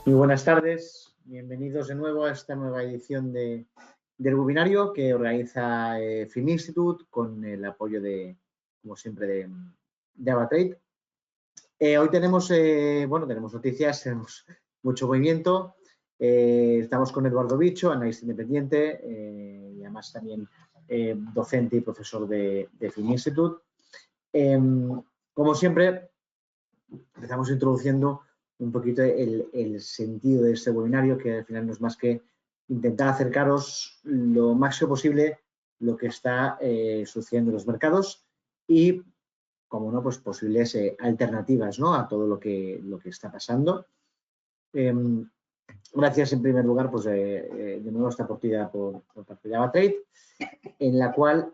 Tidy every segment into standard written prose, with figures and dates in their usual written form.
Muy buenas tardes, bienvenidos de nuevo a esta nueva edición del webinario que organiza Film Institute con el apoyo como siempre, de AvaTrade. Hoy tenemos noticias, tenemos mucho movimiento. Estamos con Eduardo Bicho, analista independiente y además también docente y profesor de Film Institute. Como siempre, empezamos introduciendo un poquito el sentido de este webinario, que al final no es más que intentar acercaros lo máximo posible lo que está sucediendo en los mercados y, como no, pues posibles alternativas, ¿no?, a todo lo que está pasando. Gracias en primer lugar, pues de nuevo esta oportunidad por parte de AvaTrade, en la cual,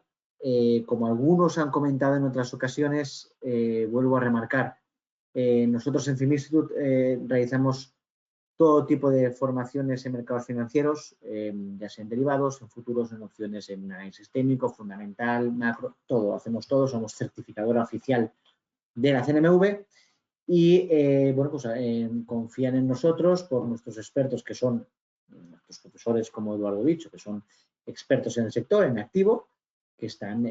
como algunos han comentado en otras ocasiones, vuelvo a remarcar, nosotros en Film Institute realizamos todo tipo de formaciones en mercados financieros, ya sea en derivados, en futuros, en opciones, en análisis técnico, fundamental, macro, todo, hacemos todo, somos certificadora oficial de la CNMV y, confían en nosotros por nuestros expertos, que son nuestros profesores como Eduardo Bicho, que son expertos en el sector, en activo, que están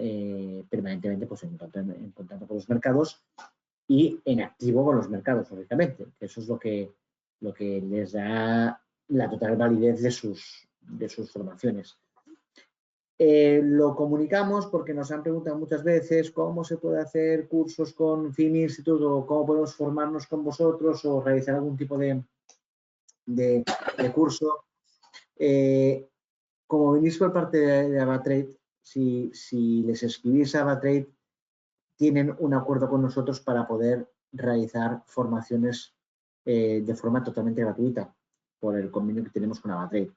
permanentemente pues, en contacto con los mercados y en activo con los mercados, lógicamente, que eso es lo que les da la total validez de sus formaciones. Lo comunicamos porque nos han preguntado muchas veces cómo se puede hacer cursos con Film Institute o cómo podemos formarnos con vosotros o realizar algún tipo de curso. Como venís por parte de AvaTrade, si les escribís a AvaTrade, tienen un acuerdo con nosotros para poder realizar formaciones de forma totalmente gratuita por el convenio que tenemos con AvaTrade.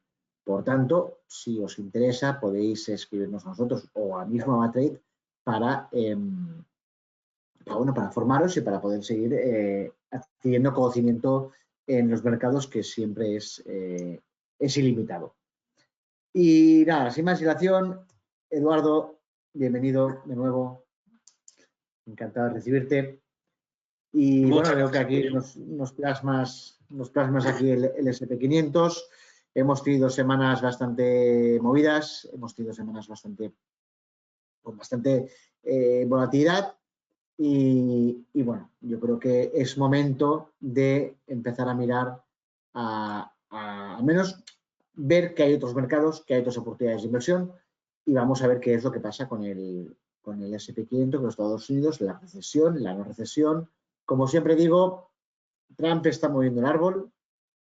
Por tanto, si os interesa, podéis escribirnos a nosotros o al mismo AvaTrade para formaros y para poder seguir adquiriendo conocimiento en los mercados, que siempre es ilimitado. Y nada, sin más dilación, Eduardo, bienvenido de nuevo. Encantado de recibirte. Y bueno, veo que aquí nos plasmas aquí el SP500. Hemos tenido semanas bastante movidas, hemos tenido semanas con bastante volatilidad y bueno, yo creo que es momento de empezar a mirar al menos ver que hay otros mercados, que hay otras oportunidades de inversión y vamos a ver qué es lo que pasa con el SP500, con los Estados Unidos, la recesión, la no recesión. Como siempre digo, Trump está moviendo el árbol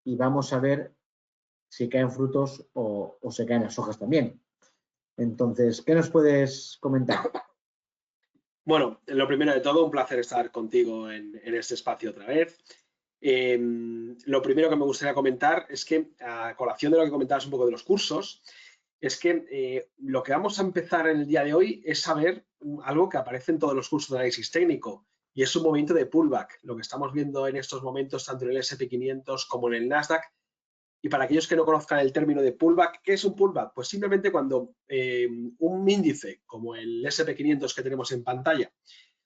y vamos a ver si caen frutos o se caen las hojas también. Entonces, ¿qué nos puedes comentar? Bueno, lo primero de todo, un placer estar contigo en este espacio otra vez. Lo primero que me gustaría comentar es que, a colación de lo que comentabas un poco de los cursos, es que lo que vamos a empezar en el día de hoy es saber algo que aparece en todos los cursos de análisis técnico, y es un movimiento de pullback. Lo que estamos viendo en estos momentos, tanto en el SP500 como en el Nasdaq. Y para aquellos que no conozcan el término de pullback, ¿qué es un pullback? Pues simplemente cuando un índice como el SP500 que tenemos en pantalla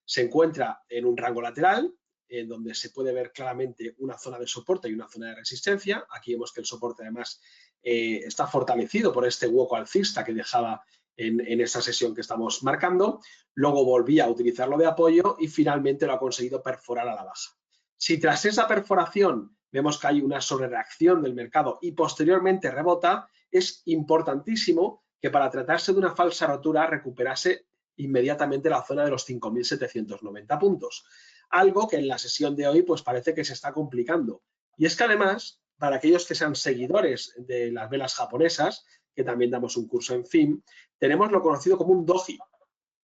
se encuentra en un rango lateral, en donde se puede ver claramente una zona de soporte y una zona de resistencia. Aquí vemos que el soporte además está fortalecido por este hueco alcista que dejaba en esta sesión que estamos marcando. Luego volvía a utilizarlo de apoyo y finalmente lo ha conseguido perforar a la baja. Si tras esa perforación vemos que hay una sobrereacción del mercado y posteriormente rebota, es importantísimo que para tratarse de una falsa rotura recuperase inmediatamente la zona de los 5.790 puntos. Algo que en la sesión de hoy pues parece que se está complicando. Y es que además, para aquellos que sean seguidores de las velas japonesas, que también damos un curso en FIM, tenemos lo conocido como un doji.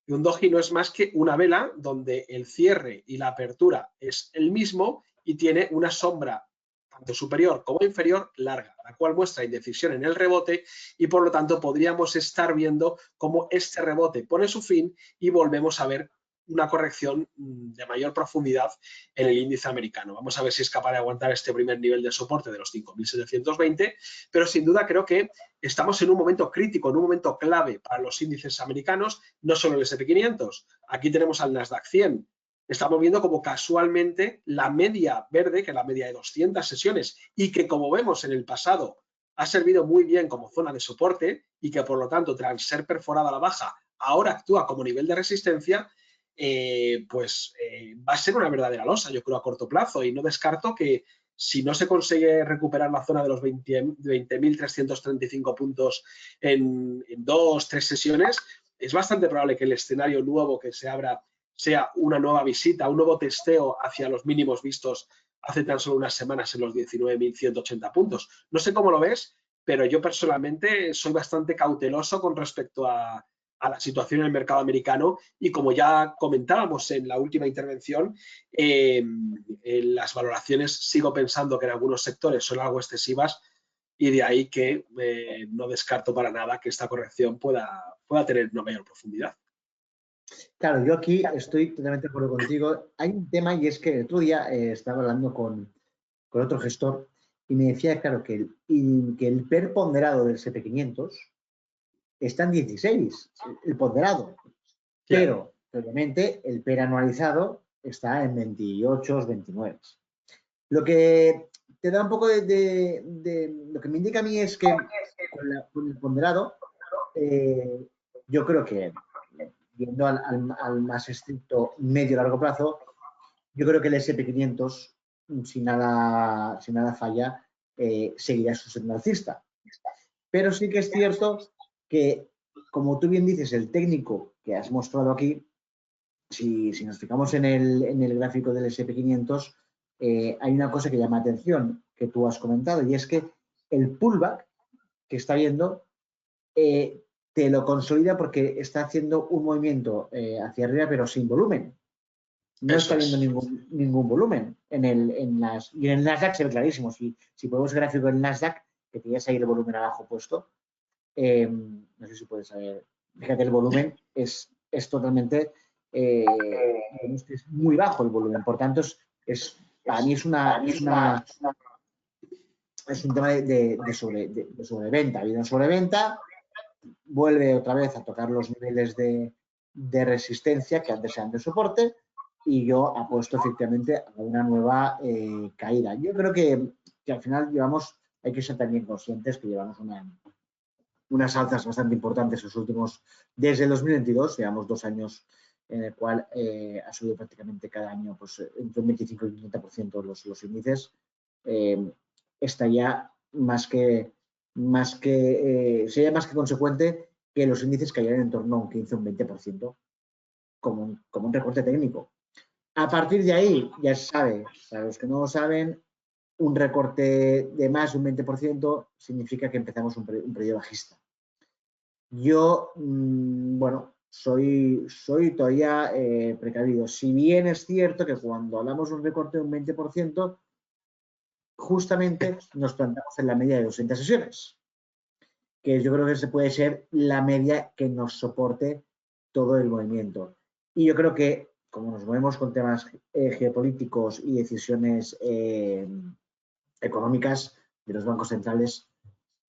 Y un doji no es más que una vela donde el cierre y la apertura es el mismo y tiene una sombra tanto superior como inferior larga, la cual muestra indecisión en el rebote y por lo tanto podríamos estar viendo cómo este rebote pone su fin y volvemos a ver una corrección de mayor profundidad en el índice americano. Vamos a ver si es capaz de aguantar este primer nivel de soporte de los 5.720, pero sin duda creo que estamos en un momento crítico, en un momento clave para los índices americanos, no solo el SP500. Aquí tenemos al Nasdaq 100 estamos viendo como casualmente la media verde, que es la media de 200 sesiones, y que como vemos en el pasado ha servido muy bien como zona de soporte y que por lo tanto tras ser perforada a la baja ahora actúa como nivel de resistencia, va a ser una verdadera losa, yo creo, a corto plazo, y no descarto que si no se consigue recuperar la zona de los 20.335 puntos en 2-3 sesiones, es bastante probable que el escenario nuevo que se abra sea una nueva visita, un nuevo testeo hacia los mínimos vistos hace tan solo unas semanas en los 19.180 puntos. No sé cómo lo ves, pero yo personalmente soy bastante cauteloso con respecto a la situación en el mercado americano, y como ya comentábamos en la última intervención, en las valoraciones sigo pensando que en algunos sectores son algo excesivas, y de ahí que no descarto para nada que esta corrección pueda tener una mayor profundidad. Claro, yo aquí estoy totalmente de acuerdo contigo. Hay un tema, y es que el otro día estaba hablando con otro gestor y me decía, claro, que el PER ponderado del SP500 está en 16, el ponderado, pero obviamente el PER anualizado está en 28, 29. Lo que te da un poco lo que me indica a mí es que con el ponderado, yo creo que, viendo al más estricto medio y largo plazo, yo creo que el SP500, si nada falla, seguirá su senda alcista. Pero sí que es cierto que, como tú bien dices, el técnico que has mostrado aquí, si nos fijamos en el gráfico del SP500, hay una cosa que llama atención, que tú has comentado, y es que el pullback que está viendo te lo consolida porque está haciendo un movimiento hacia arriba, pero sin volumen. No está viendo ningún volumen. Y en el Nasdaq se ve clarísimo. Si podemos el gráfico del Nasdaq, que tienes ahí el volumen abajo puesto, no sé si puedes saber. Fíjate, el volumen es totalmente, es muy bajo el volumen. Por tanto, para mí es un tema de sobreventa. Ha habido una sobreventa, vuelve otra vez a tocar los niveles de resistencia que antes eran de soporte, y yo apuesto efectivamente a una nueva caída. Yo creo que al final hay que ser también conscientes que llevamos unas alzas bastante importantes desde el 2022, llevamos 2 años en el cual ha subido prácticamente cada año pues, entre un 25 y un 30% los índices. Está ya sería más que consecuente que los índices cayeran en torno a un 15 o un 20% como un recorte técnico. A partir de ahí, ya se sabe, para los que no lo saben, un recorte de más de un 20% significa que empezamos un periodo bajista. Yo, soy todavía precavido. Si bien es cierto que cuando hablamos de un recorte de un 20%, justamente nos plantamos en la media de 200 sesiones, que yo creo que puede ser la media que nos soporte todo el movimiento. Y yo creo que, como nos movemos con temas geopolíticos y decisiones económicas de los bancos centrales,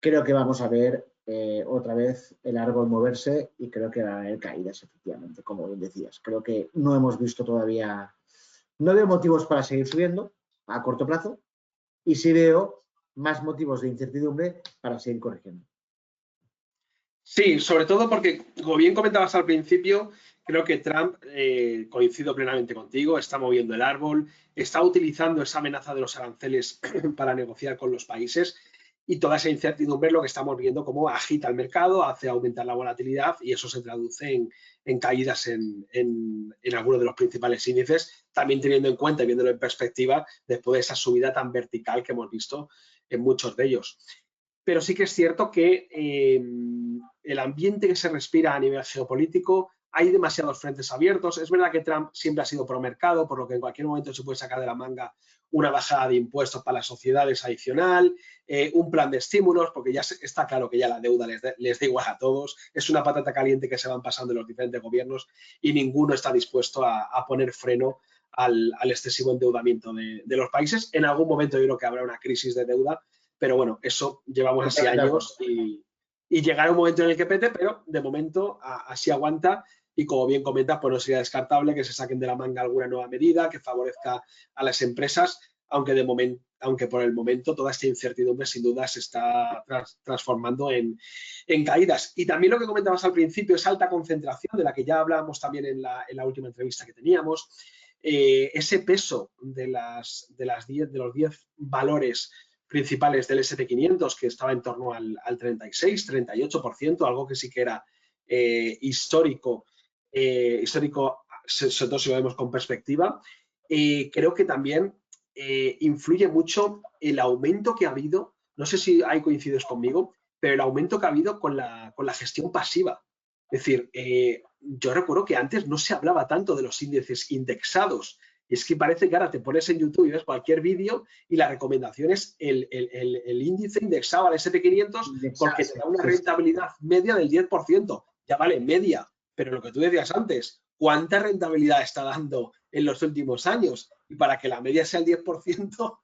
creo que vamos a ver otra vez el árbol moverse, y creo que va a haber caídas, efectivamente, como bien decías. Creo que no hemos visto todavía, no veo motivos para seguir subiendo a corto plazo, y sí veo más motivos de incertidumbre para seguir corrigiendo. Sí, sobre todo porque, como bien comentabas al principio, creo que Trump, coincido plenamente contigo, está moviendo el árbol, está utilizando esa amenaza de los aranceles para negociar con los países, y toda esa incertidumbre es lo que estamos viendo cómo agita el mercado, hace aumentar la volatilidad, y eso se traduce en caídas en algunos de los principales índices, también teniendo en cuenta y viéndolo en perspectiva después de esa subida tan vertical que hemos visto en muchos de ellos. Pero sí que es cierto que el ambiente que se respira a nivel geopolítico, hay demasiados frentes abiertos. Es verdad que Trump siempre ha sido pro mercado, por lo que en cualquier momento se puede sacar de la manga una bajada de impuestos para las sociedades adicional, un plan de estímulos, porque ya está claro que ya la deuda les da igual a todos. Es una patata caliente que se van pasando los diferentes gobiernos, y ninguno está dispuesto a poner freno al excesivo endeudamiento de los países. En algún momento yo creo que habrá una crisis de deuda, pero bueno, eso llevamos así años, y llegará un momento en el que pete, pero de momento así aguanta, y como bien comentas, pues no sería descartable que se saquen de la manga alguna nueva medida que favorezca a las empresas, aunque por el momento toda esta incertidumbre sin duda se está transformando en caídas. Y también lo que comentabas al principio, esa alta concentración de la que ya hablábamos también en la última entrevista que teníamos, ese peso de los 10 valores principales del S&P 500, que estaba en torno al 36-38%, algo que sí que era histórico, sobre todo si lo vemos con perspectiva. Creo que también influye mucho el aumento que ha habido, no sé si ahí coincides conmigo, pero el aumento que ha habido con la gestión pasiva. Es decir, yo recuerdo que antes no se hablaba tanto de los índices indexados. Y es que parece que ahora te pones en YouTube y ves cualquier vídeo y la recomendación es el índice indexado al S&P 500 porque te da una rentabilidad media del 10%. Ya vale, media. Pero lo que tú decías antes, ¿cuánta rentabilidad está dando en los últimos años? Y para que la media sea el 10%,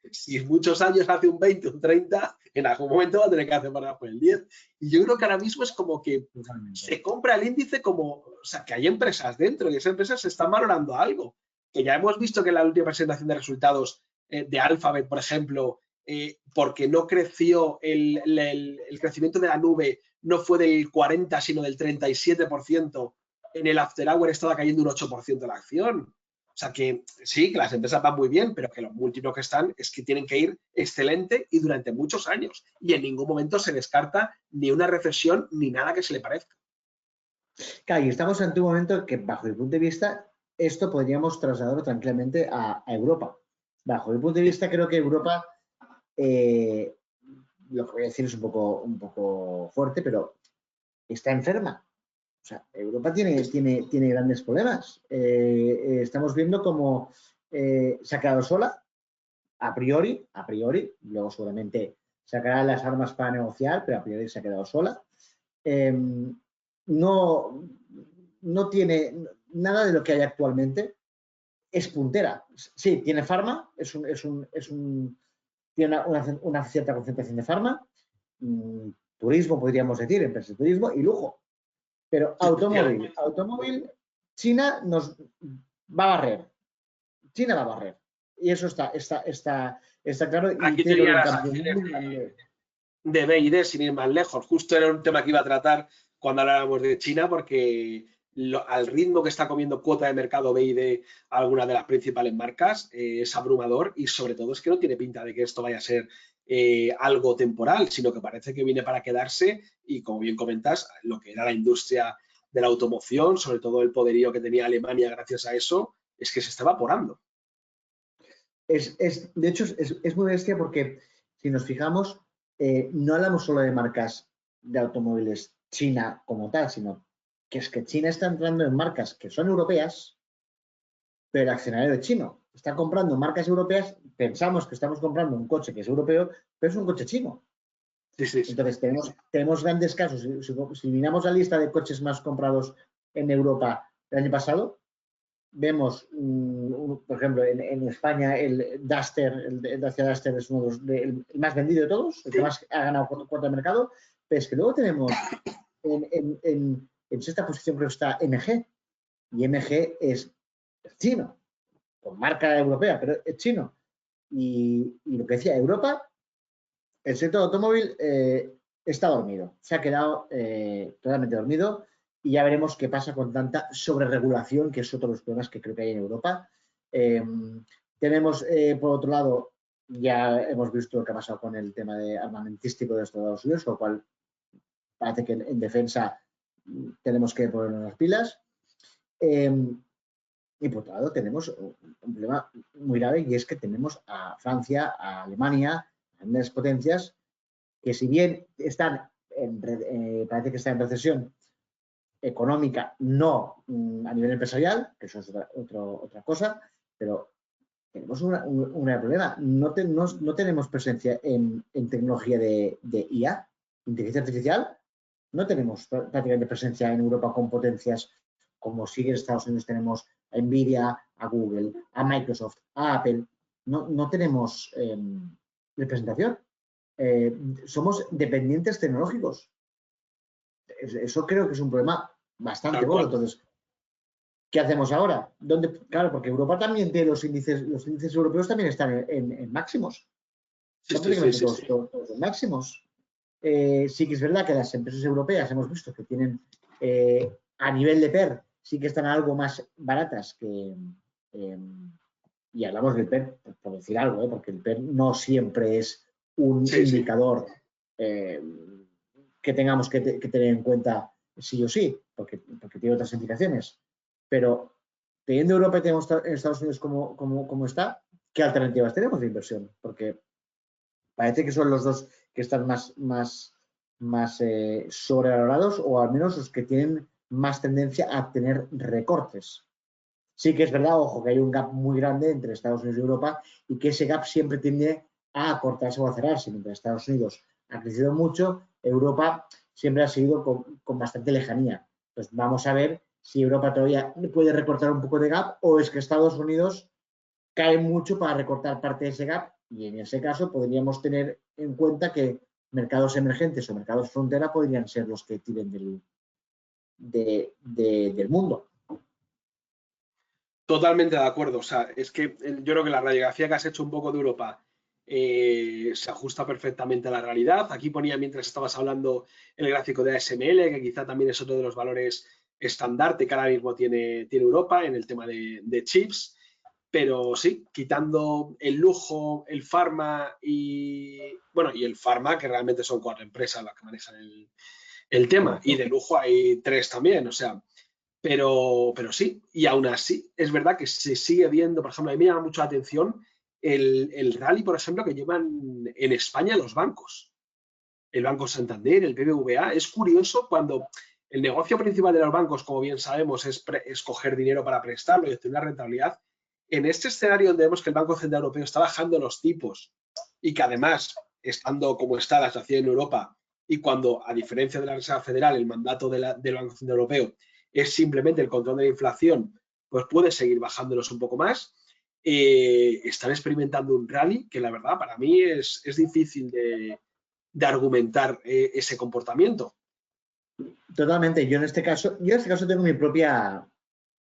si muchos años hace un 20, un 30, en algún momento va a tener que hacer para por el 10. Y yo creo que ahora mismo es como que se compra el índice como, o sea, que hay empresas dentro y esas empresas se están valorando algo. Que ya hemos visto que en la última presentación de resultados de Alphabet, por ejemplo, porque no creció el crecimiento de la nube, no fue del 40, sino del 37%, en el after hour estaba cayendo un 8% la acción. O sea que sí, que las empresas van muy bien, pero que los múltiplos que están es que tienen que ir excelente y durante muchos años. Y en ningún momento se descarta ni una recesión ni nada que se le parezca. Claro, y estamos ante un momento que, bajo mi punto de vista, esto podríamos trasladarlo tranquilamente a Europa. Bajo mi punto de vista, creo que Europa, lo que voy a decir es un poco fuerte, pero está enferma. O sea, Europa tiene grandes problemas. Estamos viendo cómo se ha quedado sola, a priori, luego seguramente sacará las armas para negociar, pero a priori se ha quedado sola. No tiene nada de lo que hay actualmente, es puntera. Sí, tiene farma, tiene una cierta concentración de farma, turismo, podríamos decir, empresas de turismo y lujo. Pero automóvil, China nos va a barrer. China va a barrer. Y eso está claro. Aquí tenía las acciones de BYD, sin ir más lejos. Justo era un tema que iba a tratar cuando hablábamos de China, porque al ritmo que está comiendo cuota de mercado BYD alguna de las principales marcas es abrumador y sobre todo es que no tiene pinta de que esto vaya a ser algo temporal, sino que parece que viene para quedarse y, como bien comentas, lo que era la industria de la automoción, sobre todo el poderío que tenía Alemania gracias a eso, es que se está evaporando. De hecho, es muy bestia porque si nos fijamos, no hablamos solo de marcas de automóviles China como tal, sino que es que China está entrando en marcas que son europeas, pero el accionario es chino. Está comprando marcas europeas, pensamos que estamos comprando un coche que es europeo, pero es un coche chino. Sí. Entonces, tenemos grandes casos. Si miramos la lista de coches más comprados en Europa el año pasado, vemos, por ejemplo, en España el Duster, el Dacia Duster es uno de el más vendido de todos, el que más ha ganado cuota de mercado, pero es que luego tenemos en sexta posición creo que está MG, y MG es chino, con marca europea, pero es chino. Y lo que decía, Europa, el sector automóvil está dormido, se ha quedado totalmente dormido. Y ya veremos qué pasa con tanta sobreregulación, que es otro de los problemas que creo que hay en Europa. Tenemos, por otro lado, ya hemos visto lo que ha pasado con el tema de armamentístico de Estados Unidos, con lo cual parece que en defensa tenemos que ponernos las pilas. Y por otro lado tenemos un problema muy grave, y es que tenemos a Francia, a Alemania, grandes potencias, que si bien están parece que están en recesión económica, no a nivel empresarial, que eso es otra cosa, pero tenemos un problema. No tenemos presencia en tecnología de IA, inteligencia artificial. No tenemos prácticamente presencia en Europa con potencias como sí en Estados Unidos tenemos a Nvidia, a Google, a Microsoft, a Apple. No tenemos representación. Somos dependientes tecnológicos. Eso creo que es un problema bastante bueno. Entonces, ¿qué hacemos ahora? Claro, porque Europa también tiene los índices europeos también están en máximos. Están prácticamente todos en máximos. Sí que es verdad que las empresas europeas hemos visto que tienen a nivel de PER sí que están algo más baratas que y hablamos del PER por decir algo, porque el PER no siempre es un indicador que tengamos que tener en cuenta sí o sí, porque tiene otras implicaciones. Pero teniendo Europa y tenemos en Estados Unidos como está, ¿qué alternativas tenemos de inversión? Porque parece que son los dos que están más sobrevalorados o al menos los que tienen más tendencia a tener recortes. Sí que es verdad, ojo, que hay un gap muy grande entre Estados Unidos y Europa y que ese gap siempre tiende a acortarse o a cerrarse. Mientras Estados Unidos ha crecido mucho, Europa siempre ha seguido con bastante lejanía. Entonces vamos a ver si Europa todavía puede recortar un poco de gap o es que Estados Unidos cae mucho para recortar parte de ese gap y en ese caso podríamos tener en cuenta que mercados emergentes o mercados frontera podrían ser los que tiren del mundo. Totalmente de acuerdo. O sea, es que yo creo que la radiografía que has hecho un poco de Europa se ajusta perfectamente a la realidad. Aquí ponía, mientras estabas hablando, el gráfico de ASML, que quizá también es otro de los valores estandarte que ahora mismo tiene Europa en el tema de chips. Pero sí, quitando el lujo, el farma y el farma, que realmente son 4 empresas las que manejan el tema. Y de lujo hay 3 también, o sea, pero sí, y aún así es verdad que se sigue viendo, por ejemplo, a mí me llama mucho la atención el rally, por ejemplo, que llevan en España los bancos. El Banco Santander, el BBVA. Es curioso cuando el negocio principal de los bancos, como bien sabemos, es coger dinero para prestarlo y obtener una rentabilidad. En este escenario donde vemos que el Banco Central Europeo está bajando los tipos y que además, estando como está la situación en Europa, y cuando, a diferencia de la Reserva Federal, el mandato del Banco Central Europeo es simplemente el control de la inflación, pues puede seguir bajándolos un poco más. Están experimentando un rally que la verdad para mí es difícil de argumentar ese comportamiento. Totalmente. Yo en este caso tengo mi propia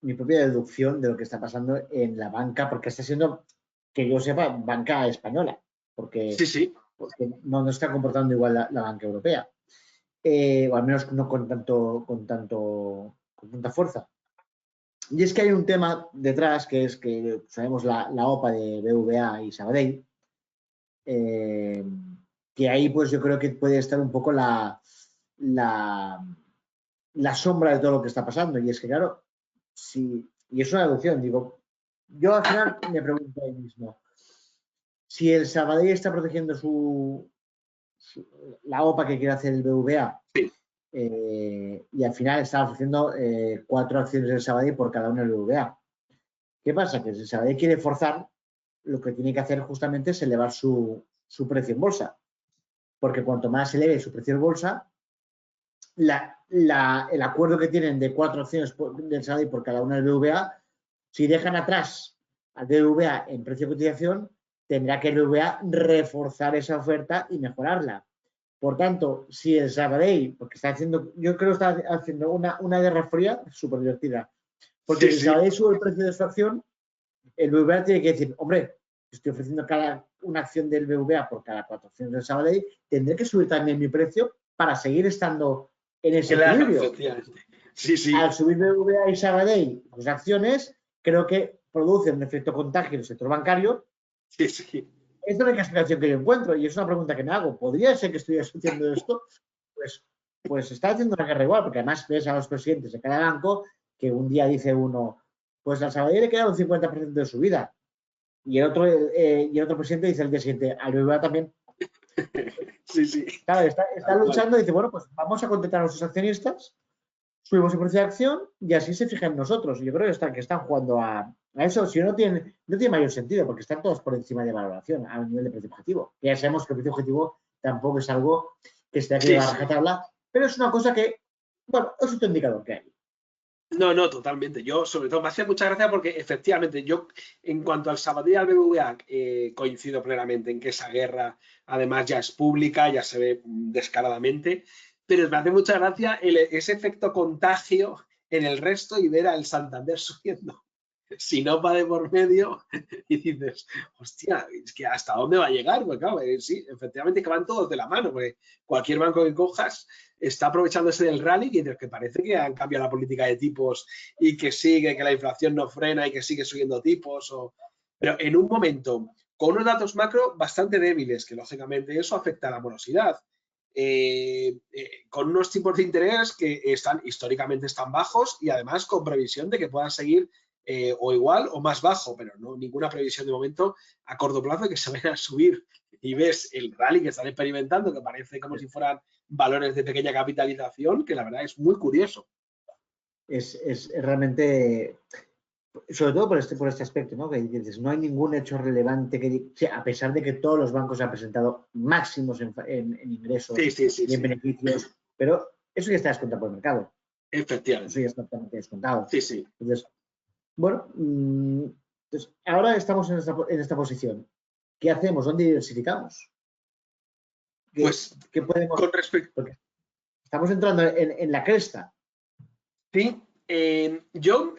deducción de lo que está pasando en la banca, porque está siendo, que yo sepa, banca española, porque no está comportando igual la banca europea, o al menos no con tanta fuerza. Y es que hay un tema detrás, que es que sabemos la OPA de BVA y Sabadell, que ahí pues yo creo que puede estar un poco la sombra de todo lo que está pasando. Y es que, claro, y es una deducción, digo, yo al final me pregunto a mí mismo, si el Sabadell está protegiendo la OPA que quiere hacer el BVA, y al final está ofreciendo 4 acciones del Sabadell por cada una del BVA. ¿Qué pasa? Que si el Sabadell quiere forzar, lo que tiene que hacer justamente es elevar su precio en bolsa. Porque cuanto más eleve su precio en bolsa, el acuerdo que tienen de 4 acciones del Sabadell por cada una del BVA, si dejan atrás al BVA en precio de cotización, tendrá que el BVA reforzar esa oferta y mejorarla. Por tanto, si el Sabadell, porque está haciendo, yo creo que está haciendo una guerra fría súper divertida, porque si el Sabadell sube el precio de su acción, el BVA tiene que decir, hombre, estoy ofreciendo una acción del BVA por cada 4 acciones del Sabadell, tendré que subir también mi precio para seguir estando en ese equilibrio. Al subir BVA y Sabadell sus acciones, creo que produce un efecto contagio en el sector bancario. Esta es la única explicación que yo encuentro y es una pregunta que me hago. ¿Podría ser que estuviera haciendo esto? Pues está haciendo una guerra igual, porque además ves a los presidentes de cada banco que un día dice uno, pues al Sabadell le queda un 50% de su vida. Y el otro presidente dice el día siguiente, al BBVA también. Claro, está luchando y dice, bueno, pues vamos a contentar a nuestros accionistas, subimos el precio de acción y así se fijan en nosotros. Yo creo que están jugando a eso. Si no tiene mayor sentido, porque están todos por encima de valoración a un nivel de precio objetivo. Ya sabemos que el precio objetivo tampoco es algo que esté aquí a rajatabla, pero es una cosa que, bueno, es otro indicador que hay. No, totalmente. Yo, sobre todo, me hace mucha gracia porque, efectivamente, yo, en cuanto al Sabadell y al BBVA, coincido plenamente en que esa guerra, además, ya es pública, ya se ve descaradamente. pero me hace mucha gracia ese efecto contagio en el resto y ver al Santander subiendo. Si no va de por medio y dices, hostia, es que ¿hasta dónde va a llegar? Pues claro, sí, efectivamente que van todos de la mano, porque cualquier banco que cojas está aprovechándose del rally y de que parece que han cambiado la política de tipos y que sigue, que la inflación no frena y que sigue subiendo tipos. Pero en un momento con unos datos macro bastante débiles, que lógicamente eso afecta a la morosidad. Con unos tipos de interés que históricamente están bajos y además con previsión de que puedan seguir o igual o más bajo, pero no ninguna previsión de momento a corto plazo que se vayan a subir. Y ves el rally que están experimentando, que parece como si fueran valores de pequeña capitalización, que la verdad es muy curioso. Es realmente, sobre todo por este aspecto, ¿no? Que dices, no hay ningún hecho relevante que, a pesar de que todos los bancos han presentado máximos en ingresos y en beneficios, pero eso ya está descontado por el mercado. Efectivamente. Eso ya está totalmente descontado. Sí, sí. Entonces, bueno, entonces, ahora estamos en esta posición. ¿Qué hacemos? ¿Dónde diversificamos? ¿Qué podemos? Con respecto. Porque estamos entrando en la cresta. Sí, yo,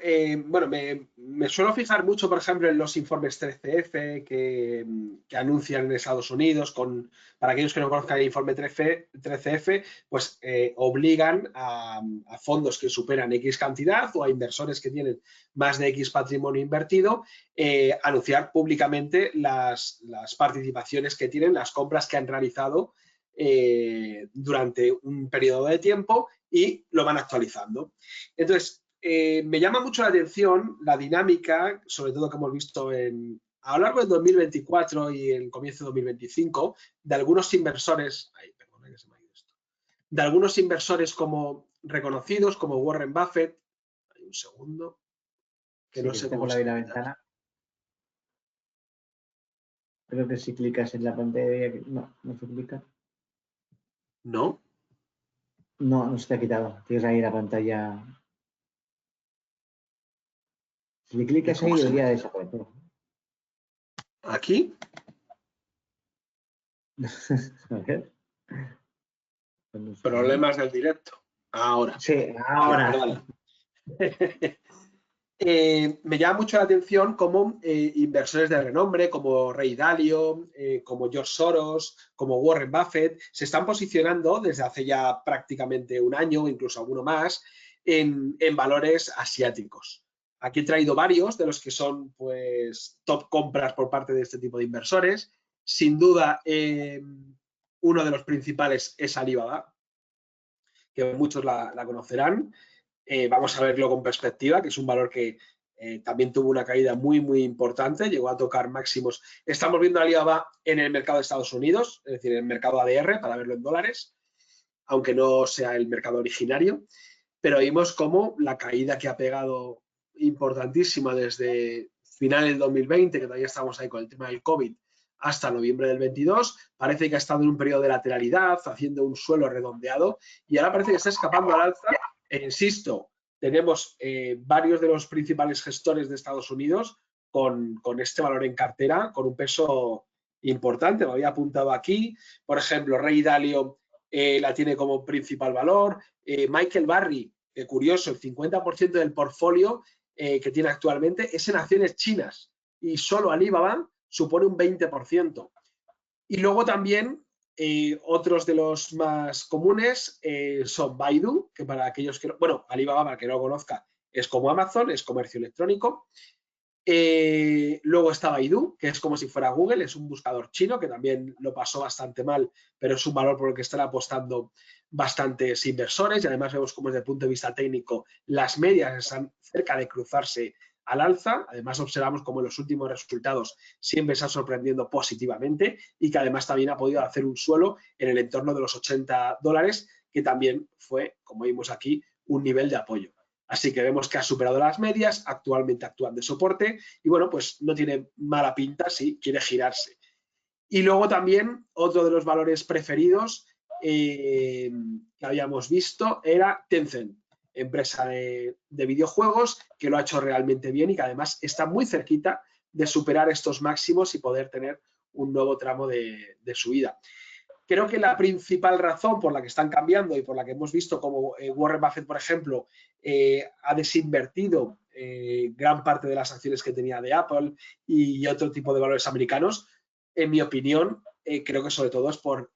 bueno, me suelo fijar mucho, por ejemplo, en los informes 13F que anuncian en Estados Unidos. Para aquellos que no conozcan el informe 13F, pues obligan a fondos que superan X cantidad o a inversores que tienen más de X patrimonio invertido, anunciar públicamente las participaciones que tienen, las compras que han realizado durante un periodo de tiempo y lo van actualizando. Entonces, me llama mucho la atención la dinámica, sobre todo que hemos visto a lo largo del 2024 y el comienzo de 2025, de algunos inversores, de algunos inversores como reconocidos, como Warren Buffett. Hay un segundo, que sí, no sé cómo se la ventana. Creo que si clicas en la pantalla, no se clica. ¿No? No se te ha quitado. Tienes ahí la pantalla. Si le clicas ahí, debería desaparecer. ¿Aquí? A ver. Problemas del directo. Ahora. Sí, ahora. Vale, me llama mucho la atención cómo inversores de renombre como Ray Dalio, como George Soros, como Warren Buffett, se están posicionando desde hace ya prácticamente un año, incluso alguno más, en valores asiáticos. Aquí he traído varios de los que son pues top compras por parte de este tipo de inversores. Sin duda, uno de los principales es Alibaba, que muchos la conocerán. Vamos a verlo con perspectiva, que es un valor que también tuvo una caída muy, muy importante, llegó a tocar máximos. Estamos viendo a Alibaba en el mercado de Estados Unidos, es decir, en el mercado ADR, para verlo en dólares, aunque no sea el mercado originario, pero vimos cómo la caída que ha pegado importantísima desde finales del 2020, que todavía estamos ahí con el tema del COVID, hasta noviembre del 22, parece que ha estado en un periodo de lateralidad, haciendo un suelo redondeado, y ahora parece que está escapando al alza. Insisto, tenemos varios de los principales gestores de Estados Unidos con este valor en cartera, con un peso importante. Me había apuntado aquí, por ejemplo, Ray Dalio la tiene como principal valor. Michael Burry, curioso, el 50% del portfolio que tiene actualmente es en acciones chinas y solo Alibaba supone un 20%. Y luego también otros de los más comunes son Baidu, que para aquellos que, bueno, Alibaba, para que no lo conozca, es como Amazon, es comercio electrónico. Luego está Baidu, que es como si fuera Google, es un buscador chino que también lo pasó bastante mal, pero es un valor por el que están apostando bastantes inversores y además vemos cómo desde el punto de vista técnico las medias están cerca de cruzarse al alza. Además observamos cómo en los últimos resultados siempre está sorprendiendo positivamente y que además también ha podido hacer un suelo en el entorno de los $80, que también fue, como vimos aquí, un nivel de apoyo. Así que vemos que ha superado las medias, actualmente actúan de soporte y bueno, pues no tiene mala pinta si quiere girarse. Y luego también otro de los valores preferidos que habíamos visto era Tencent, empresa de videojuegos que lo ha hecho realmente bien y que además está muy cerquita de superar estos máximos y poder tener un nuevo tramo de subida. Creo que la principal razón por la que están cambiando y por la que hemos visto como Warren Buffett, por ejemplo, ha desinvertido gran parte de las acciones que tenía de Apple y otro tipo de valores americanos, en mi opinión, creo que sobre todo es por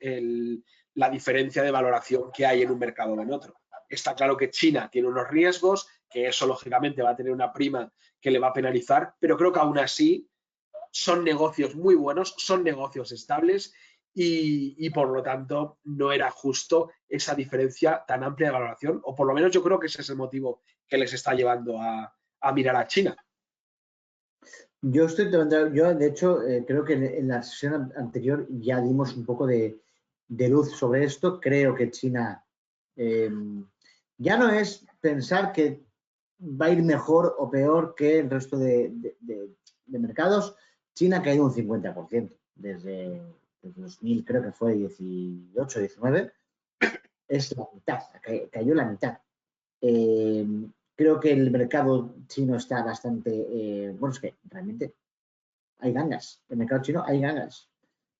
la diferencia de valoración que hay en un mercado o en otro. Está claro que China tiene unos riesgos, que eso lógicamente va a tener una prima que le va a penalizar, pero creo que aún así son negocios muy buenos, son negocios estables y por lo tanto no era justo esa diferencia tan amplia de valoración, o por lo menos yo creo que ese es el motivo que les está llevando a mirar a China. Yo de hecho, creo que en la sesión anterior ya dimos un poco de luz sobre esto. Creo que China ya no es pensar que va a ir mejor o peor que el resto de mercados. China ha caído un 50% desde 2000, creo que fue 18, 19. Es la mitad, cayó la mitad. Creo que el mercado chino está bastante, bueno, es que realmente hay gangas. En el mercado chino hay gangas.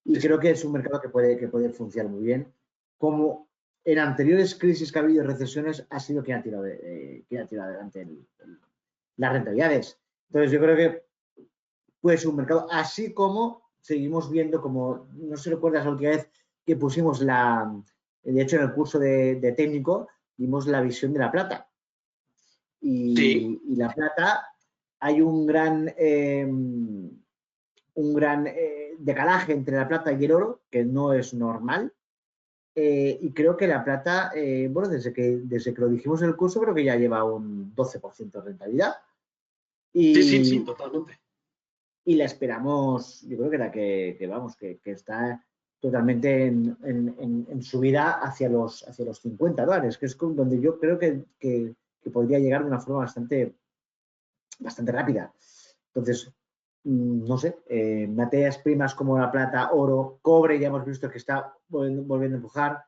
Y creo que es un mercado que puede funcionar muy bien. Como en anteriores crisis que ha habido, recesiones, ha sido quien ha tirado adelante las rentabilidades. Entonces, yo creo que puede ser un mercado, así como seguimos viendo, como no sé si recuerdas la última vez que pusimos de hecho en el curso de técnico, vimos la visión de la plata. Sí. Y la plata, hay un gran decalaje entre la plata y el oro, que no es normal. Y creo que la plata, bueno, desde que lo dijimos en el curso, creo que ya lleva un 12% de rentabilidad. Sí, totalmente. Y la esperamos, yo creo que vamos, que está totalmente en subida hacia los $50, que es donde yo creo que podría llegar de una forma bastante rápida. Entonces, no sé, materias primas como la plata, oro, cobre, ya hemos visto que está volviendo a empujar.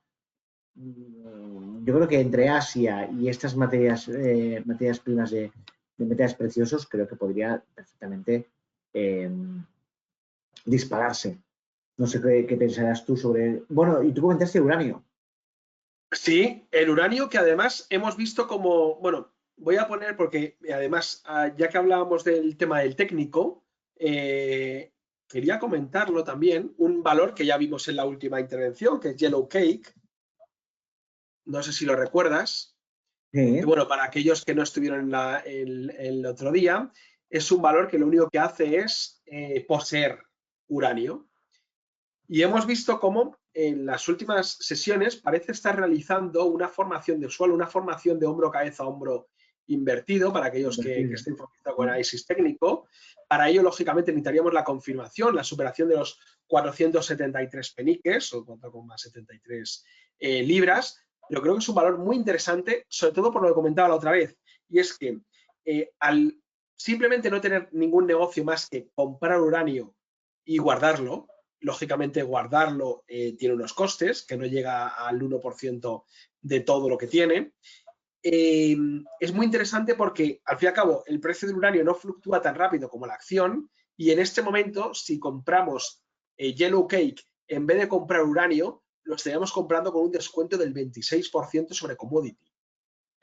Yo creo que entre Asia y estas materias primas de metales preciosos, creo que podría perfectamente dispararse. No sé qué pensarás tú sobre... Bueno, y tú comentaste uranio. Sí, el uranio que además hemos visto como, bueno, voy a poner porque además, ya que hablábamos del tema del técnico, quería comentarlo también, un valor que ya vimos en la última intervención, que es Yellow Cake. No sé si lo recuerdas. Sí. Bueno, para aquellos que no estuvieron el otro día, es un valor que lo único que hace es poseer uranio. Y hemos visto cómo en las últimas sesiones parece estar realizando una formación de suelo, una formación de hombro, cabeza, hombro invertido, para aquellos que estén familiarizados con análisis técnico. Para ello, lógicamente, necesitaríamos la confirmación, la superación de los 473 peniques, o 4,73 libras, pero creo que es un valor muy interesante, sobre todo por lo que comentaba la otra vez, y es que al simplemente no tener ningún negocio más que comprar uranio y guardarlo, lógicamente guardarlo tiene unos costes que no llega al 1% de todo lo que tiene. Es muy interesante porque, al fin y al cabo, el precio del uranio no fluctúa tan rápido como la acción y en este momento, si compramos Yellow Cake, en vez de comprar uranio, lo estaríamos comprando con un descuento del 26% sobre commodity.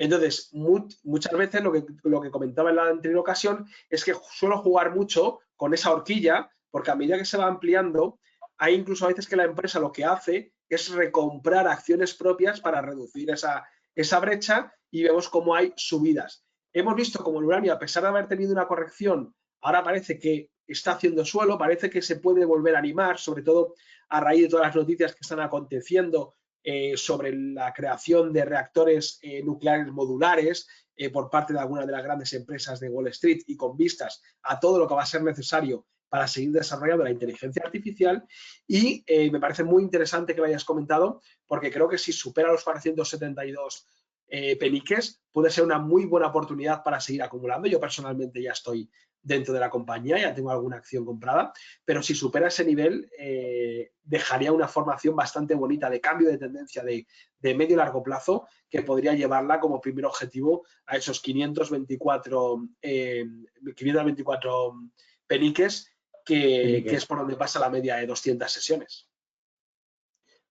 Entonces, muchas veces lo que comentaba en la anterior ocasión es que suelo jugar mucho con esa horquilla porque a medida que se va ampliando, hay incluso a veces que la empresa lo que hace es recomprar acciones propias para reducir esa brecha y vemos cómo hay subidas. Hemos visto como el uranio, a pesar de haber tenido una corrección, ahora parece que está haciendo suelo, parece que se puede volver a animar, sobre todo a raíz de todas las noticias que están aconteciendo sobre la creación de reactores nucleares modulares por parte de algunas de las grandes empresas de Wall Street y con vistas a todo lo que va a ser necesario para seguir desarrollando la inteligencia artificial. Y me parece muy interesante que lo hayas comentado, porque creo que si supera los 472 peniques, puede ser una muy buena oportunidad para seguir acumulando. Yo personalmente ya estoy dentro de la compañía, ya tengo alguna acción comprada, pero si supera ese nivel, dejaría una formación bastante bonita de cambio de tendencia de medio y largo plazo que podría llevarla como primer objetivo a esos 524 peniques, que es por donde pasa la media de 200 sesiones.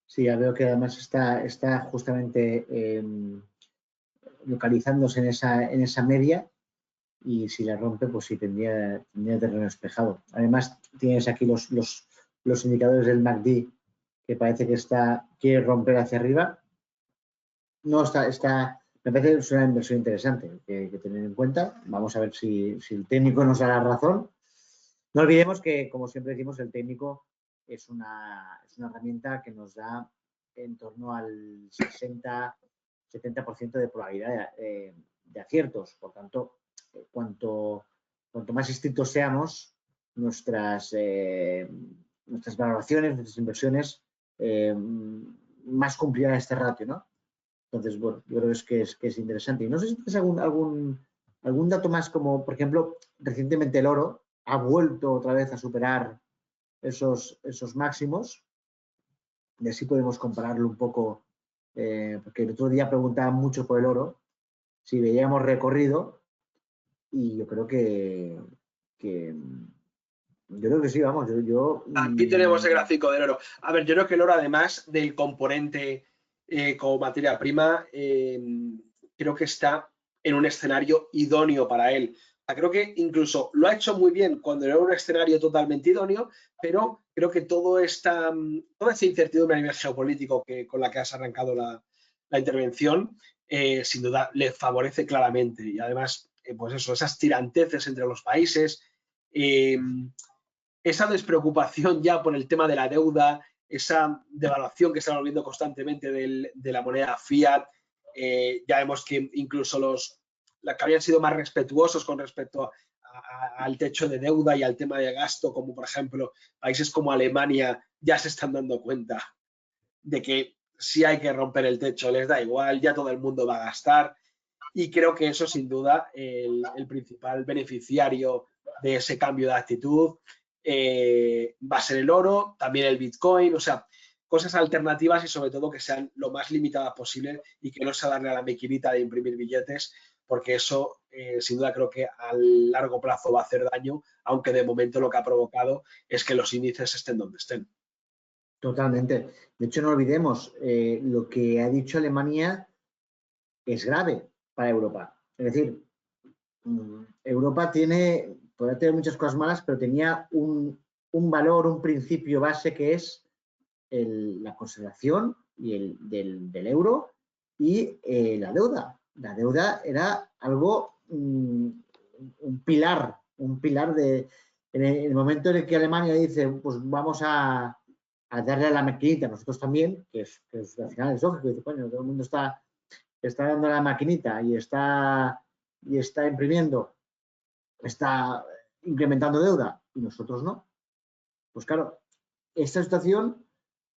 Sí, ya veo que además está justamente localizándose en esa media, y si la rompe, pues sí, tendría terreno despejado. Además, tienes aquí los indicadores del MACD, que parece que quiere romper hacia arriba. No, me parece que es una inversión interesante que tener en cuenta. Vamos a ver si el técnico nos da la razón. No olvidemos que, como siempre decimos, el técnico es una herramienta que nos da en torno al 60-70% de probabilidad de aciertos. Por tanto, cuanto más estrictos seamos, nuestras valoraciones, nuestras inversiones, más cumplirán este ratio, ¿no? Entonces, bueno, yo creo que es interesante. Y no sé si tienes algún dato más, como por ejemplo, recientemente el oro ha vuelto otra vez a superar esos máximos, y así podemos compararlo un poco, porque el otro día preguntaban mucho por el oro, si veíamos recorrido, y yo creo que sí, vamos, Aquí tenemos el gráfico del oro. A ver, yo creo que el oro, además del componente como materia prima, creo que está en un escenario idóneo para él. O sea, creo que incluso lo ha hecho muy bien cuando era un escenario totalmente idóneo, pero creo que toda esa incertidumbre a nivel geopolítico con la que has arrancado la intervención, sin duda le favorece claramente. Y además, pues eso, esas tiranteces entre los países, esa despreocupación ya por el tema de la deuda, esa devaluación que estamos viendo constantemente de la moneda fiat, ya vemos que incluso los que habían sido más respetuosos con respecto al techo de deuda y al tema de gasto, como por ejemplo países como Alemania, ya se están dando cuenta de que si hay que romper el techo, les da igual, ya todo el mundo va a gastar. Y creo que eso, sin duda, el principal beneficiario de ese cambio de actitud va a ser el oro, también el Bitcoin, o sea, cosas alternativas y sobre todo que sean lo más limitadas posible y que no sea darle a la maquinita de imprimir billetes, porque eso, sin duda, creo que a largo plazo va a hacer daño, aunque de momento lo que ha provocado es que los índices estén donde estén. Totalmente. De hecho, no olvidemos, lo que ha dicho Alemania es grave para Europa. Es decir, Europa podrá tener muchas cosas malas, pero tenía un valor, un principio base, que es la conservación del euro y la deuda. La deuda era algo, un pilar en el momento en el que Alemania dice, pues vamos a darle a la maquinita, nosotros también, que al final es lógico, dice, coño, todo el mundo está dando a la maquinita y está imprimiendo, está incrementando deuda, y nosotros no. Pues claro, esta situación,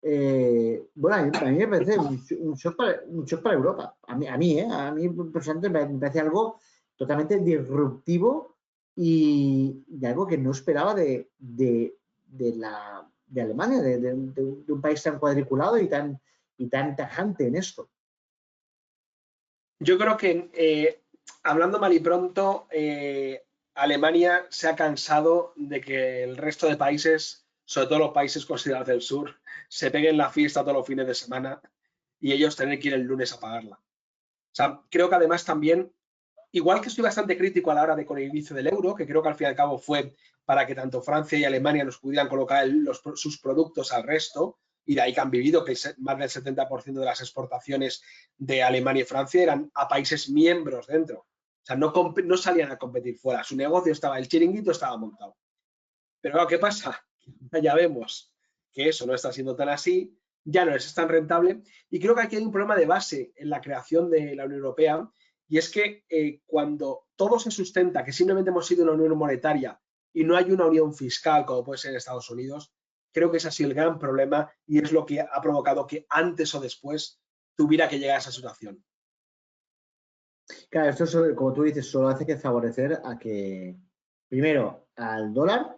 bueno, a mí me parece un shock para Europa. A mí personalmente me parece algo totalmente disruptivo y de algo que no esperaba de Alemania, de un país tan cuadriculado y tan tajante en esto. Yo creo que, hablando mal y pronto, Alemania se ha cansado de que el resto de países, sobre todo los países considerados del sur, se peguen la fiesta todos los fines de semana y ellos tener que ir el lunes a pagarla. O sea, creo que además también, igual que estoy bastante crítico a la hora de con el inicio del euro, que creo que al fin y al cabo fue para que tanto Francia y Alemania nos pudieran colocar sus productos al resto, y de ahí que han vivido que más del 70% de las exportaciones de Alemania y Francia eran a países miembros dentro. O sea, no salían a competir fuera. Su negocio estaba, el chiringuito estaba montado. Pero claro, ¿qué pasa? Ya vemos que eso no está siendo tan así, ya no es tan rentable, y creo que aquí hay un problema de base en la creación de la Unión Europea, y es que cuando todo se sustenta, que simplemente hemos sido una unión monetaria y no hay una unión fiscal como puede ser en Estados Unidos, creo que ese ha sido el gran problema y es lo que ha provocado que antes o después tuviera que llegar a esa situación. Claro, esto, como tú dices, solo hace que favorecer a que, primero, al dólar,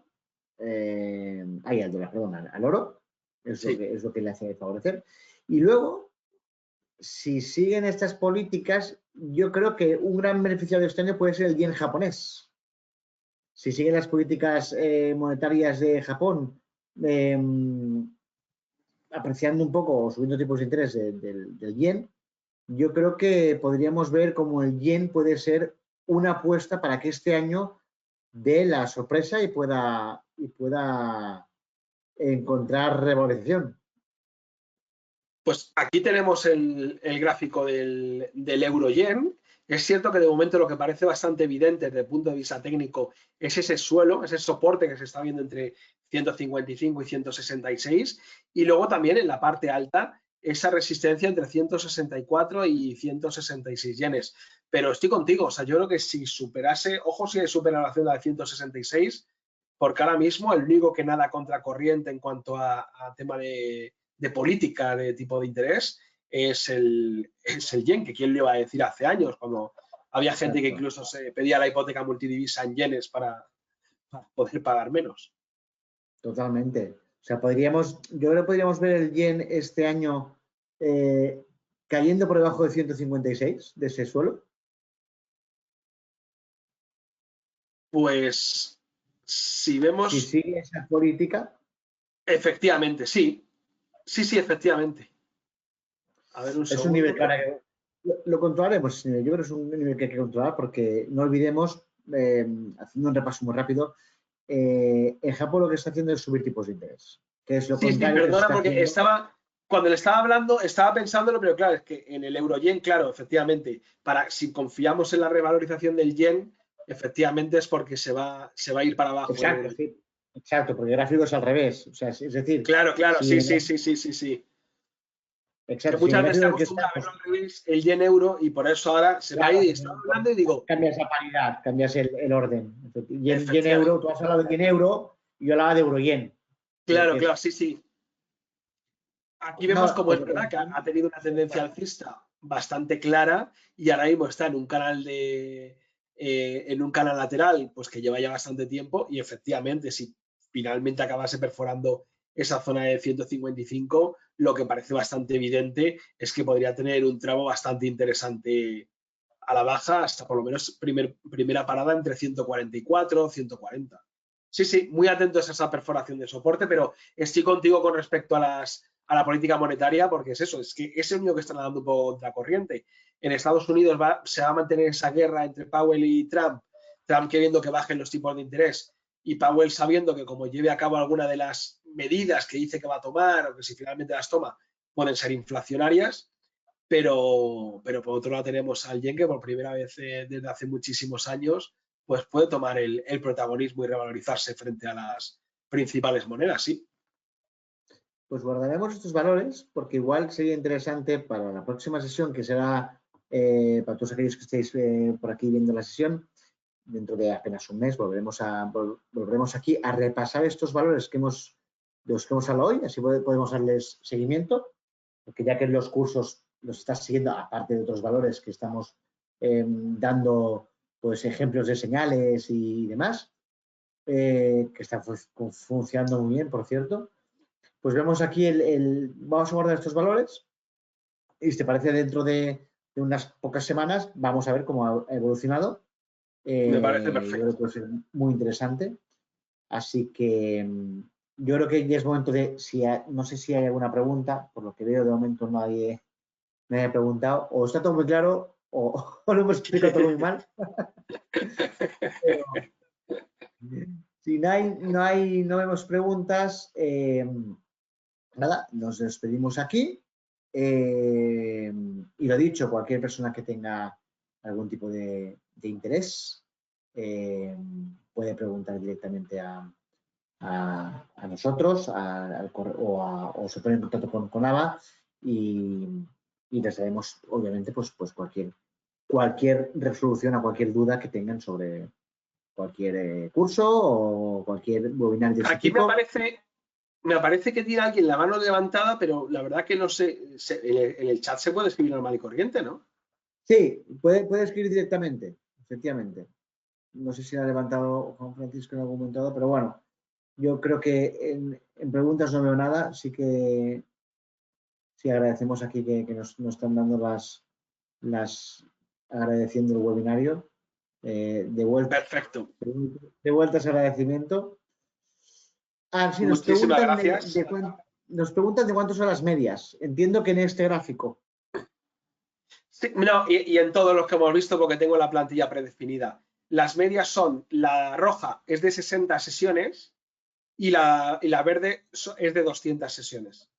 al dólar, perdón, al oro, Sí. es lo que le hace favorecer. Y luego, si siguen estas políticas, yo creo que un gran beneficiario de este año puede ser el yen japonés. Si siguen las políticas monetarias de Japón, apreciando un poco o subiendo tipos de interés del yen, yo creo que podríamos ver cómo el yen puede ser una apuesta para que este año dé la sorpresa y pueda encontrar revalorización. Pues aquí tenemos el gráfico del euro-yen. Es cierto que de momento lo que parece bastante evidente desde el punto de vista técnico es ese suelo, ese soporte que se está viendo entre 155 y 166, y luego también en la parte alta esa resistencia entre 164 y 166 yenes. Pero estoy contigo, o sea, yo creo que si superase, ojo si supera la zona de 166, porque ahora mismo el único que nada contracorriente en cuanto a tema de política de tipo de interés es el yen, que quién le iba a decir hace años, cuando había gente que incluso se pedía la hipoteca multidivisa en yenes para poder pagar menos. Totalmente. O sea, yo creo que podríamos ver el yen este año cayendo por debajo de 156 de ese suelo. Pues si vemos... Si sigue esa política. Efectivamente, sí. Sí, efectivamente. A ver, un segundo. Es un nivel para que lo controlaremos. Yo creo que es un nivel que hay que controlar porque no olvidemos, haciendo un repaso muy rápido, en Japón lo que está haciendo es subir tipos de interés. Que es lo contrario. Perdona, porque cuando le estaba hablando, estaba pensándolo, pero claro, es que en el euro-yen, claro, efectivamente, si confiamos en la revalorización del yen, efectivamente es porque se va a ir para abajo. Exacto, sí. Exacto, porque el gráfico es al revés. O sea, es decir. Claro, sí. Exacto. Que muchas veces estamos acostumbrados a verlo al revés, el yen-euro, y por eso ahora se va a ir y estaba hablando y digo... Cambias la paridad, cambias el orden. Yen-euro, tú has hablado de yen-euro y yo hablaba de euro-yen. Claro, sí. Aquí vemos como es verdad que ha tenido una tendencia alcista bastante clara y ahora mismo está en un canal lateral, pues que lleva ya bastante tiempo, y efectivamente si finalmente acabase perforando esa zona de 155, lo que parece bastante evidente es que podría tener un tramo bastante interesante a la baja hasta por lo menos primera parada entre 144 y 140. Sí, muy atentos a esa perforación de soporte, pero estoy contigo con respecto a la política monetaria, porque es eso, es que es el único que está nadando un poco contracorriente. En Estados Unidos se va a mantener esa guerra entre Powell y Trump queriendo que bajen los tipos de interés y Powell sabiendo que como lleve a cabo alguna de las medidas que dice que va a tomar o que si finalmente las toma pueden ser inflacionarias, pero por otro lado tenemos al yen que por primera vez desde hace muchísimos años pues puede tomar el protagonismo y revalorizarse frente a las principales monedas, sí. Pues guardaremos estos valores porque igual sería interesante para la próxima sesión, que será para todos aquellos que estéis por aquí viendo la sesión, dentro de apenas un mes volveremos aquí a repasar estos valores de los que hemos hablado hoy, así podemos darles seguimiento, porque ya que en los cursos los estás siguiendo, aparte de otros valores que estamos dando pues ejemplos de señales y demás, que están funcionando muy bien, por cierto. Pues vemos aquí vamos a guardar estos valores y si te parece dentro de unas pocas semanas vamos a ver cómo ha evolucionado. Me parece perfecto. Yo creo que puede ser muy interesante. Así que yo creo que ya es momento de, no sé si hay alguna pregunta, por lo que veo de momento nadie me ha preguntado, o está todo muy claro o lo hemos explicado todo muy mal. Pero, si no vemos preguntas, nada, nos despedimos aquí. Y lo dicho, cualquier persona que tenga algún tipo de interés puede preguntar directamente a nosotros o se pone en contacto con ABA y les daremos, obviamente, pues cualquier resolución a cualquier duda que tengan sobre cualquier curso o cualquier webinar de este tipo. Me parece que tiene alguien la mano levantada, pero la verdad que no sé, en el chat se puede escribir normal y corriente, ¿no? Sí, puede escribir directamente, efectivamente. No sé si ha levantado Juan Francisco en algún momento, pero bueno, yo creo que en preguntas no veo nada, sí agradecemos aquí que nos están dando agradeciendo el webinario. De vuelta. Perfecto. De vuelta ese agradecimiento. Sí, nos Muchísimas preguntan gracias. nos preguntan de cuánto son las medias. Entiendo que en este gráfico. Sí, no, y en todos los que hemos visto, porque tengo la plantilla predefinida. Las medias son, la roja es de 60 sesiones y la verde es de 200 sesiones.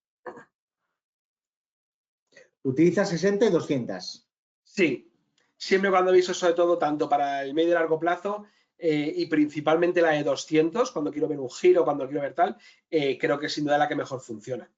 Utiliza 60 y 200. Sí, siempre cuando aviso, sobre todo, tanto para el medio y largo plazo y principalmente la de 200, cuando quiero ver un giro, cuando quiero ver tal, creo que sin duda la que mejor funciona.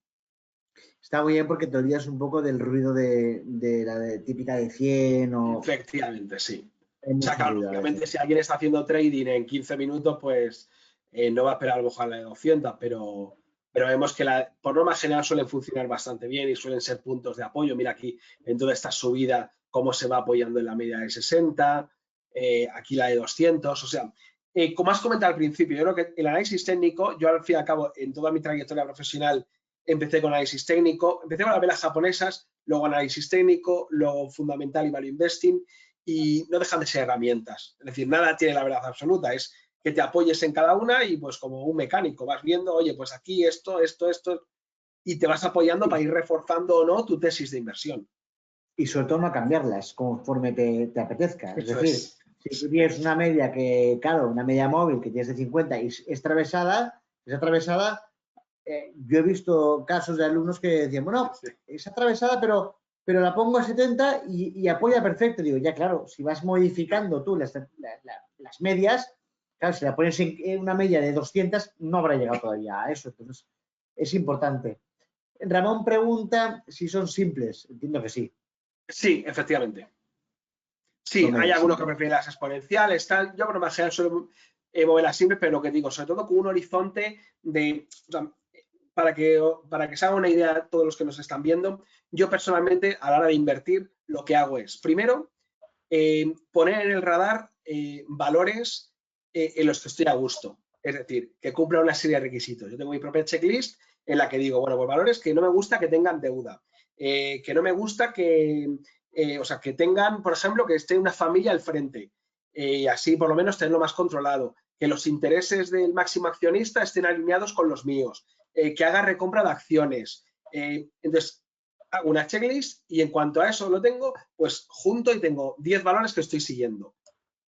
Está muy bien porque te olvidas un poco del ruido de la típica de 100 o... Efectivamente, sí. Hay O sea, mucho claro, ruido a obviamente veces. si alguien está haciendo trading en 15 minutos, pues no va a esperar a lo mejor a la de 200, pero vemos que por norma general suelen funcionar bastante bien y suelen ser puntos de apoyo. Mira aquí en toda esta subida cómo se va apoyando en la media de 60, aquí la de 200, o sea, como has comentado al principio, yo creo que el análisis técnico, yo al fin y al cabo en toda mi trayectoria profesional empecé con análisis técnico, empecé con las velas japonesas, luego análisis técnico, luego fundamental y value investing, y no dejan de ser herramientas. Es decir, nada tiene la verdad absoluta, es que te apoyes en cada una y pues como un mecánico vas viendo, oye, pues aquí esto, y te vas apoyando para ir reforzando o no tu tesis de inversión. Y sobre todo no cambiarlas conforme te apetezca. Es Eso decir, es. si tú tienes una media que, claro, una media móvil que tienes de 50 y es atravesada, yo he visto casos de alumnos que decían, bueno, Sí. es atravesada, pero la pongo a 70 y apoya perfecto. Digo, ya claro, si vas modificando tú las medias, claro, si la pones en una media de 200, no habrá llegado todavía a eso. Entonces, es importante. Ramón pregunta si son simples. Entiendo que sí. Sí, efectivamente. Sí, Son hay medias algunos que simples. prefieren las exponenciales, tal. Yo por lo más general suelo moverlas simples, pero lo que digo, sobre todo con un horizonte de, o sea, para que se hagan una idea todos los que nos están viendo, yo personalmente a la hora de invertir lo que hago es, primero, poner en el radar valores en los que estoy a gusto. Es decir, que cumpla una serie de requisitos. Yo tengo mi propia checklist en la que digo, bueno, pues valores que no me gusta que tengan deuda, que no me gusta o sea, que tengan, por ejemplo, que esté una familia al frente, así por lo menos tenerlo más controlado, que los intereses del máximo accionista estén alineados con los míos, que haga recompra de acciones. Entonces, hago una checklist y en cuanto a eso lo tengo, pues junto y tengo 10 valores que estoy siguiendo.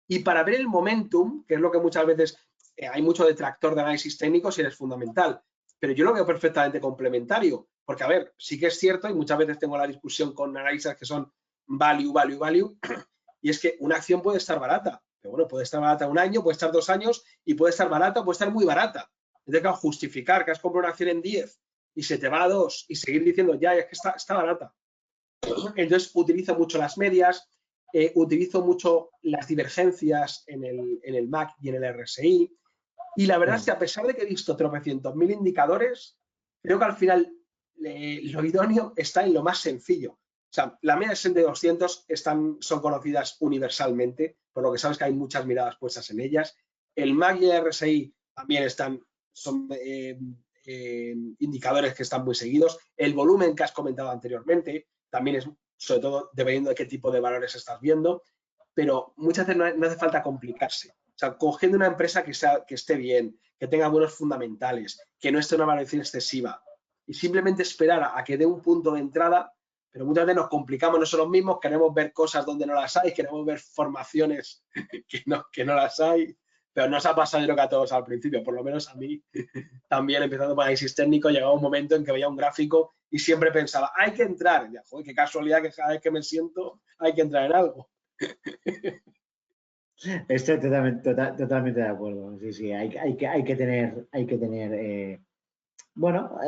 Y para ver el momentum, que es lo que muchas veces hay mucho detractor de análisis técnico si eres fundamental, pero yo lo veo perfectamente complementario, porque a ver, sí que es cierto y muchas veces tengo la discusión con analistas que son value, value, value, y es que una acción puede estar barata, pero bueno, puede estar barata un año, puede estar 2 años y puede estar barata o puede estar muy barata. Entonces, claro, justificar que has comprado una acción en 10 y se te va a 2 y seguir diciendo, ya, es que está barata. Entonces, utilizo mucho las medias, utilizo mucho las divergencias en el MAC y en el RSI. Y la verdad es que a pesar de que he visto tropecientos mil indicadores, creo que al final lo idóneo está en lo más sencillo. O sea, la media de 200 son conocidas universalmente, por lo que sabes que hay muchas miradas puestas en ellas. El MAC y el RSI también son indicadores que están muy seguidos. El volumen que has comentado anteriormente también es, sobre todo, dependiendo de qué tipo de valores estás viendo, pero muchas veces no hace falta complicarse. O sea, cogiendo una empresa que esté bien, que tenga buenos fundamentales, que no esté en una valoración excesiva y simplemente esperar a que dé un punto de entrada, pero muchas veces nos complicamos nosotros mismos, queremos ver cosas donde no las hay, queremos ver formaciones que no las hay, pero nos ha pasado yo creo que a todos al principio, por lo menos a mí también empezando por análisis técnico, llegaba un momento en que veía un gráfico y siempre pensaba, hay que entrar, ya, joder, qué casualidad que cada vez que me siento hay que entrar en algo. Estoy totalmente de acuerdo. Sí, sí, hay que tener bueno,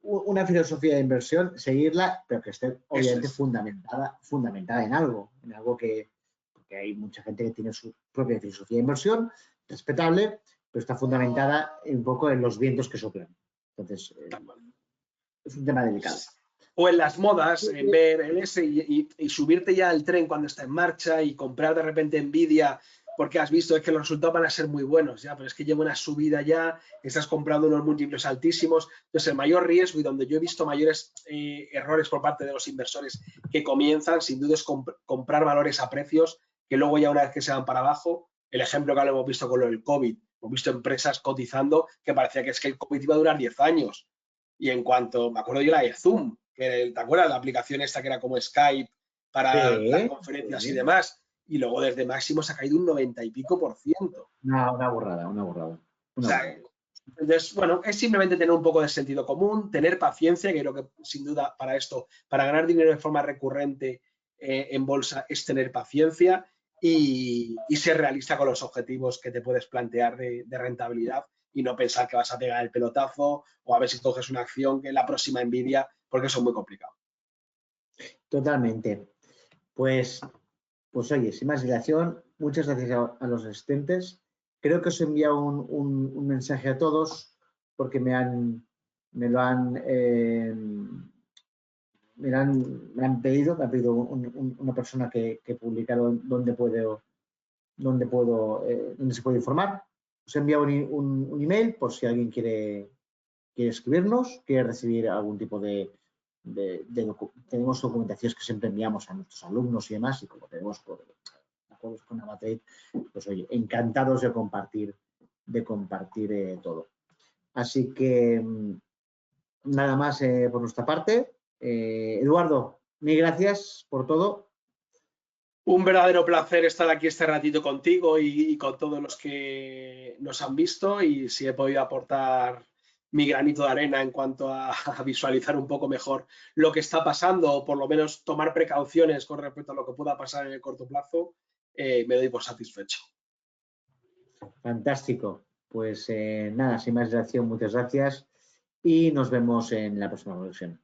una filosofía de inversión, seguirla, pero que esté Eso obviamente es. fundamentada en algo que, porque hay mucha gente que tiene su propia filosofía de inversión, respetable, pero está fundamentada un poco en los vientos que soplan. Entonces, es un tema delicado. O en las modas, en ver el S y subirte ya al tren cuando está en marcha y comprar de repente Nvidia porque has visto que los resultados van a ser muy buenos, ya, pero es que lleva una subida ya, estás comprando unos múltiplos altísimos. Entonces, el mayor riesgo y donde yo he visto mayores errores por parte de los inversores que comienzan, sin duda, es comprar valores a precios que luego ya una vez que se van para abajo, el ejemplo que lo hemos visto con lo del COVID, hemos visto empresas cotizando que parecía que es que el COVID iba a durar 10 años. Y en cuanto, me acuerdo yo la de Zoom, que ¿te acuerdas? La aplicación esta que era como Skype para las conferencias y demás. Y luego desde máximo se ha caído un 90 y pico %. Una borrada, una borrada. O sea, entonces, bueno, es simplemente tener un poco de sentido común, tener paciencia, que creo que sin duda para esto, para ganar dinero de forma recurrente en bolsa es tener paciencia y ser realista con los objetivos que te puedes plantear de rentabilidad y no pensar que vas a pegar el pelotazo o a ver si coges una acción que es la próxima Nvidia, porque eso es muy complicado. Totalmente. Pues oye, sin más dilación, muchas gracias a los asistentes. Creo que os he enviado un mensaje a todos porque me han pedido, una persona que publicara dónde se puede informar. Os he enviado un email por si alguien quiere escribirnos, quiere recibir algún tipo de tenemos documentaciones que siempre enviamos a nuestros alumnos y demás, y como tenemos acuerdos con AvaTrade, pues oye, encantados de compartir todo. Así que nada más por nuestra parte. Eduardo, mil gracias por todo. Un verdadero placer estar aquí este ratito contigo y con todos los que nos han visto, y si he podido aportar mi granito de arena en cuanto a visualizar un poco mejor lo que está pasando o por lo menos tomar precauciones con respecto a lo que pueda pasar en el corto plazo, me doy por satisfecho. Fantástico. Pues nada, sin más dilación, muchas gracias y nos vemos en la próxima versión.